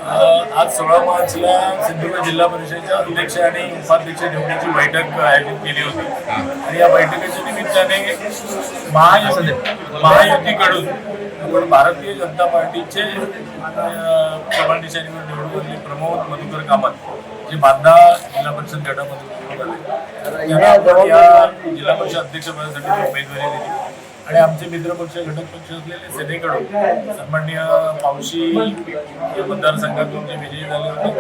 आज 16 मार्चला सिंधुदुर्ग जिल्हा परिषदेच्या अध्यक्ष आणि उपाध्यक्ष निवडीची बैठक आयोजित केली होती आणि या बैठकीच्या निमित्ताने महायुतीकडून आपण भारतीय जनता पार्टीचे प्रबळ निशाणीवर निवडून आलेले प्रमोद मधुकर कामत जे बांधा जिल्हा परिषद गटामधून निवडून आले त्यांना आपण या जिल्हा परिषद अध्यक्षपदासाठी उमेदवारी दिली आणि आमचे मित्रपक्ष घटक पक्ष असलेले सेनेकडून सन्माननीय पावशी या मतदारसंघातून जे विजयी झाले होते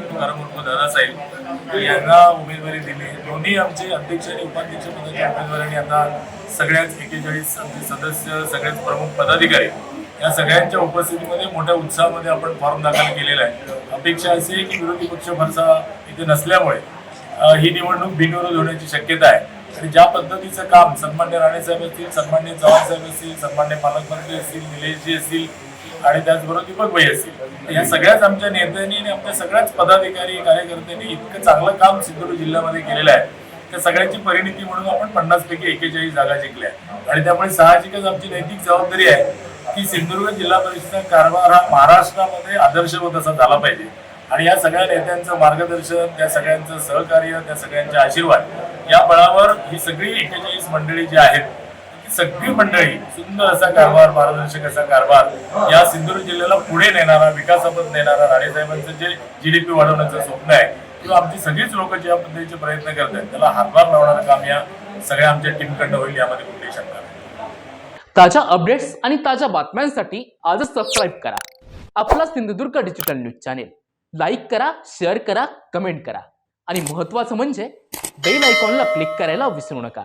तुकाराम उर्फ दादासाहेब यांना उमेदवारी दिली. दोन्ही आमचे अध्यक्ष आणि उपाध्यक्ष पदाच्या उमेदवारांनी आता सगळ्याच 41 आमचे सदस्य सगळेच प्रमुख पदाधिकारी या सगळ्यांच्या उपस्थितीमध्ये मोठ्या उत्साहामध्ये आपण फॉर्म दाखल केलेला आहे. अपेक्षा अशी आहे की विरोधी पक्ष फारसा इथे नसल्यामुळे ही निवडणूक बिनविरोध होण्याची शक्यता आहे आणि ज्या पद्धतीचं काम सन्मान्य राणेसाहेब असतील, सन्मान्य चव्हाण साहेब असतील, सन्मान्य पालकमंत्री असतील, निलेशजी असतील आणि त्याचबरोबर दीपकभाई असतील या सगळ्याच आमच्या नेत्यांनी आणि आमच्या सगळ्याच पदाधिकारी कार्यकर्त्यांनी इतकं चांगलं काम सिंधुदुर्ग जिल्ह्यामध्ये केलेलं आहे त्या सगळ्यांची परिणिती म्हणून आपण 50 पैकी 41 जागा जिंकल्या आणि त्यामुळे साहजिकच आमची नैतिक जबाबदारी आहे की सिंधुदुर्ग जिल्हा परिषदेचा कारभार हा महाराष्ट्रामध्ये आदर्शवत असा झाला पाहिजे आणि या सगळ्या नेत्यांचं मार्गदर्शन, त्या सगळ्यांचं सहकार्य, त्या सगळ्यांचे आशीर्वाद या बळावर ही सगळी 41 मंडळी जी आहेत ती सगळी मंडळी सुंदर असा कारभार, पारदर्शक असा कारभार या सिंधुदुर्ग जिल्ह्याला पुढे नेणारा, विकासापथ नेणारा राणेसाहेबांचं जे GDP वाढवण्याचं स्वप्न आहे किंवा आमची सगळीच लोक ज्या पद्धतीचे प्रयत्न करत आहेत त्याला हातभार लावणारं काम या सगळ्या आमच्या टीमकडनं होईल यामध्ये कुठलीही शंका नाही. ताज्या अपडेट्स आणि ताज्या बातम्यांसाठी आजच सबस्क्राईब करा आपला Sindhudurg digital news channel. Like करा, शेअर करा, कमेंट करा आणि महत्त्वाचं म्हणजे बेल आयकॉनला क्लिक करायला विसरू नका.